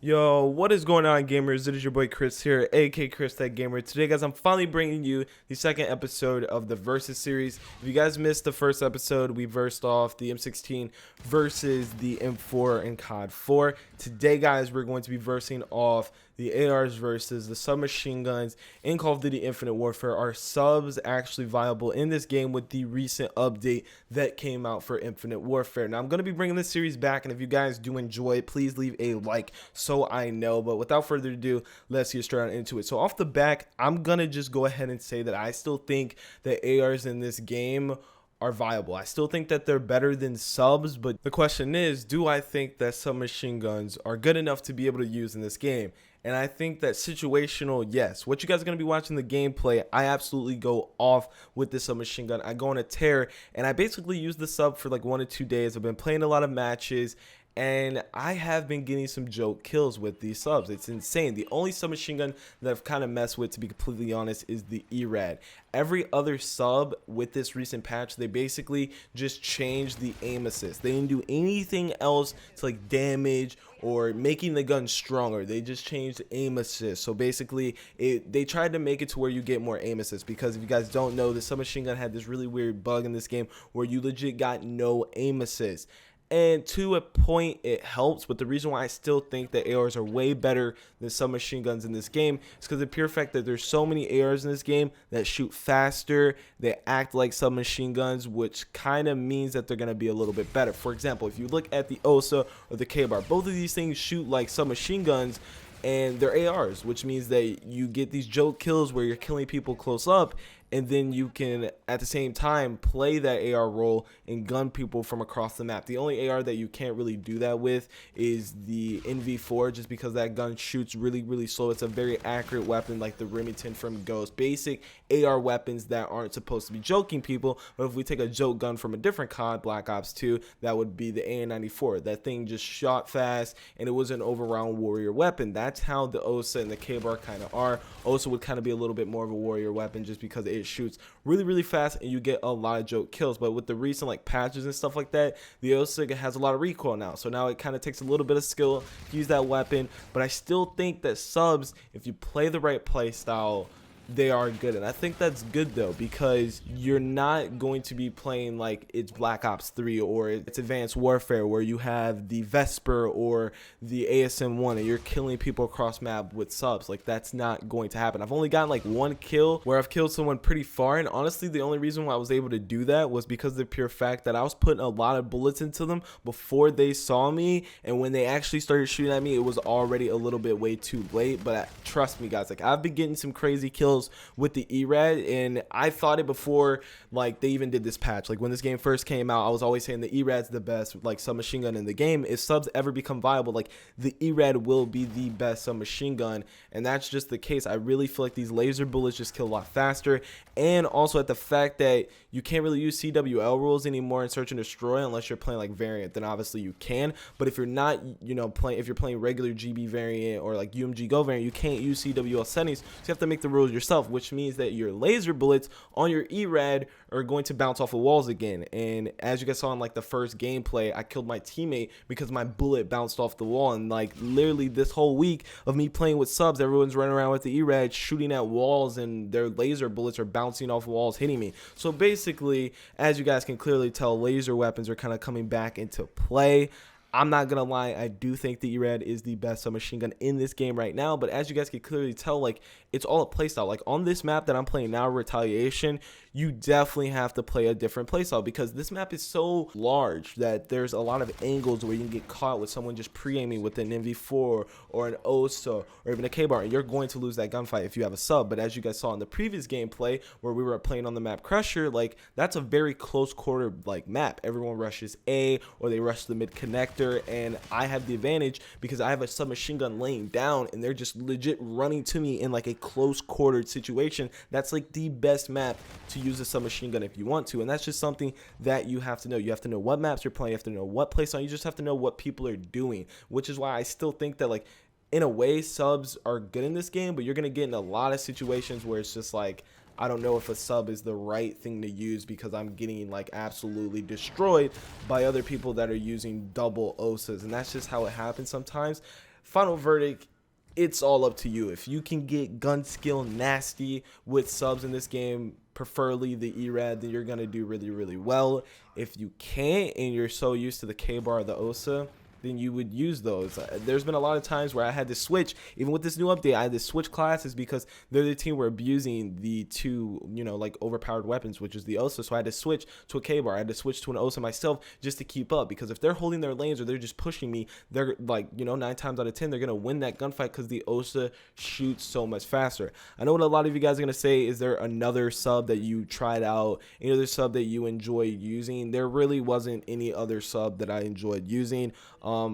Yo, what is going on, gamers? It is your boy Chris here, aka ChrisThatGamer. Today, guys, I'm finally bringing you the second episode of the Versus series. If you guys missed the first episode, we versed off the M16 versus the M4 in COD 4. Today, guys, we're going to be versing off the ARs versus the submachine guns in Call of Duty Infinite Warfare. Are subs actually viable in this game with the recent update that came out for Infinite Warfare? Now, I'm going to be bringing this series back, and if you guys do enjoy it, please leave a like so I know. But without further ado, let's get straight on into it. So off the back, I'm going to just go ahead and say that I still think that ARs in this game are viable. I still think that they're better than subs, but the question is, do I think that submachine guns are good enough to be able to use in this game? And I think that situational, yes. What you guys are going to be watching the gameplay, I absolutely go off with this submachine gun. I go on a tear, and I basically use the sub for like 1 to 2 days. I've been playing a lot of matches, and I have been getting some joke kills with these subs. It's insane. The only submachine gun that I've kind of messed with, to be completely honest, is the ERAD. Every other sub with this recent patch, they basically just changed the aim assist. They didn't do anything else to like damage or making the gun stronger. They just changed the aim assist. So basically, they tried to make it to where you get more aim assist, because if you guys don't know, the submachine gun had this really weird bug in this game where you legit got no aim assist. And to a point, it helps, but the reason why I still think that ARs are way better than submachine guns in this game is because of the pure fact that there's so many ARs in this game that shoot faster, they act like submachine guns, which kind of means that they're going to be a little bit better. For example, if you look at the OSA or the K-Bar, both of these things shoot like submachine guns, and they're ARs, which means that you get these joke kills where you're killing people close up, and then you can at the same time play that AR role and gun people from across the map. The only AR that you can't really do that with is the NV4, just because that gun shoots really slow. It's a very accurate weapon, like the Remington from Ghost. Basic AR weapons that aren't supposed to be joking people, but if we take a joke gun from a different COD, Black Ops 2, that would be the AN-94. That thing just shot fast, and it was an overround warrior weapon. That's how the OSA and the K-Bar kind of are. OSA would kind of be a little bit more of a warrior weapon, just because it shoots really fast and you get a lot of joke kills. But with the recent like patches and stuff like that, the OSA has a lot of recoil now, so now it kind of takes a little bit of skill to use that weapon. But I still think that subs, if you play the right play style, they are good. And I think that's good though, because you're not going to be playing like it's Black Ops 3 or it's Advanced Warfare where you have the Vesper or the ASM-1 and you're killing people across map with subs. Like, that's not going to happen. I've only gotten like one kill where I've killed someone pretty far, and honestly the only reason why I was able to do that was because of the pure fact that I was putting a lot of bullets into them before they saw me, and when they actually started shooting at me, it was already a little bit way too late. But trust me guys, like, I've been getting some crazy kills with the ERAD, and I thought it before like they even did this patch. Like, when this game first came out, I was always saying the ERAD's the best like submachine gun in the game. If subs ever become viable, like, the ERAD will be the best submachine gun, and that's just the case. I really feel like these laser bullets just kill a lot faster, and also at the fact that you can't really use CWL rules anymore in Search and Destroy unless you're playing like variant. Then obviously you can, but if you're not, you know, if you're playing regular GB variant or like UMG Go variant, you can't use CWL settings, so you have to make the rules yourself, which means that your laser bullets on your ERAD are going to bounce off of walls again. And as you guys saw in like the first gameplay, I killed my teammate because my bullet bounced off the wall. And like literally this whole week of me playing with subs, everyone's running around with the ERAD shooting at walls, and their laser bullets are bouncing off walls hitting me. So basically, as you guys can clearly tell, laser weapons are kind of coming back into play. I'm not gonna lie, I do think the ERAD is the best submachine gun in this game right now, but as you guys can clearly tell, like, it's all a playstyle. Like, on this map that I'm playing now, Retaliation, you definitely have to play a different playstyle, because this map is so large that there's a lot of angles where you can get caught with someone just pre-aiming with an MV4 or an OSA or even a K-Bar, and you're going to lose that gunfight if you have a sub. But as you guys saw in the previous gameplay where we were playing on the map Crusher, like, that's a very close quarter like map. Everyone rushes A or they rush the mid connector, and I have the advantage because I have a submachine gun laying down and they're just legit running to me in like a close quartered situation. That's like the best map to use a submachine gun if you want to, and that's just something that you have to know. You have to know what maps you're playing, you have to know what playstyle, you just have to know what people are doing, which is why I still think that, like, in a way, subs are good in this game, but you're gonna get in a lot of situations where it's just like, I don't know if a sub is the right thing to use because I'm getting like absolutely destroyed by other people that are using double OSAs, and that's just how it happens sometimes. final verdict, it's all up to you. If you can get gun skill nasty with subs in this game, preferably the ERAD, then you're going to do really, really well. If you can't and you're so used to the K-bar or the OSA, then you would use those. There's been a lot of times where I had to switch, even with this new update, I had to switch classes because the other team were abusing the two, like overpowered weapons, which is the OSA. So I had to switch to a K-bar. I had to switch to an OSA myself just to keep up, because if they're holding their lanes or they're just pushing me, they're like, 9 times out of 10, they're going to win that gunfight because the OSA shoots so much faster. I know what a lot of you guys are going to say, is there another sub that you tried out, any other sub that you enjoy using? There really wasn't any other sub that I enjoyed using.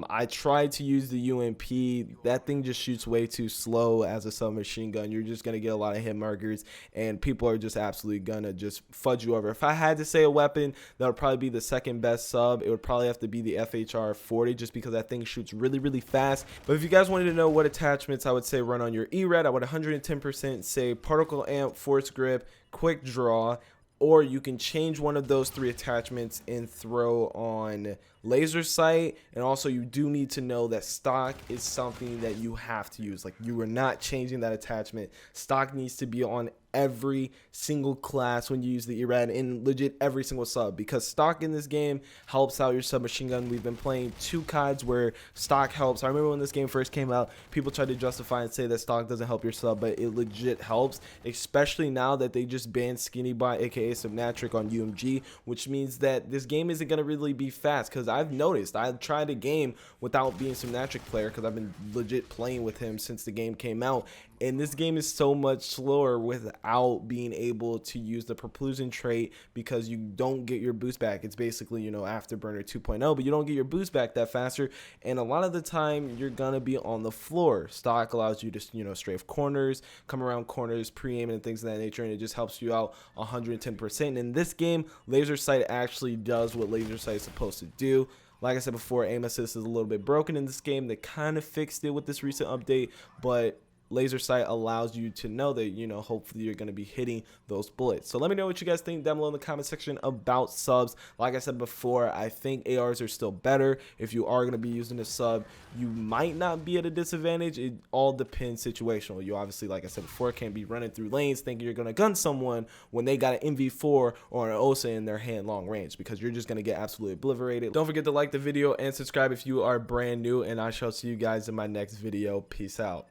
I tried to use the UMP. That thing just shoots way too slow as a submachine gun. You're just going to get a lot of hit markers, and people are just absolutely going to just fudge you over. If I had to say a weapon that would probably be the second best sub, it would probably have to be the FHR 40, just because that thing shoots really, really fast. But if you guys wanted to know what attachments I would say run on your ERAD, I would 110% say particle amp, force grip, quick draw, or you can change one of those 3 attachments and throw on laser sight. And also, you do need to know that stock is something that you have to use. Like, you are not changing that attachment. Stock needs to be on every single class when you use the ERAD, in legit every single sub, because stock in this game helps out your submachine gun. We've been playing 2 CODs where stock helps. I remember when this game first came out, people tried to justify and say that stock doesn't help your sub, but it legit helps, especially now that they just banned Skinny Bot, aka Subnatric, on UMG, which means that this game isn't going to really be fast. Because I've noticed, I've tried a game without being Subnatric player, because I've been legit playing with him since the game came out, and this game is so much slower without being able to use the propulsion trait, because you don't get your boost back. It's basically, Afterburner 2.0, but you don't get your boost back that faster, and a lot of the time you're gonna be on the floor. Stock allows you to, strafe corners, come around corners, pre-aim and things of that nature, and it just helps you out 110%. In this game, laser sight actually does what laser sight is supposed to do. Like I said before, aim assist is a little bit broken in this game. They kind of fixed it with this recent update, but laser sight allows you to know that, hopefully you're going to be hitting those bullets. So let me know what you guys think down below in the comment section about subs. Like I said before, I think ARs are still better. If you are going to be using a sub, you might not be at a disadvantage. It all depends situational. You obviously, like I said before, can't be running through lanes thinking you're going to gun someone when they got an MV4 or an OSA in their hand long range, because you're just going to get absolutely obliterated. Don't forget to like the video and subscribe if you are brand new, and I shall see you guys in my next video. Peace out.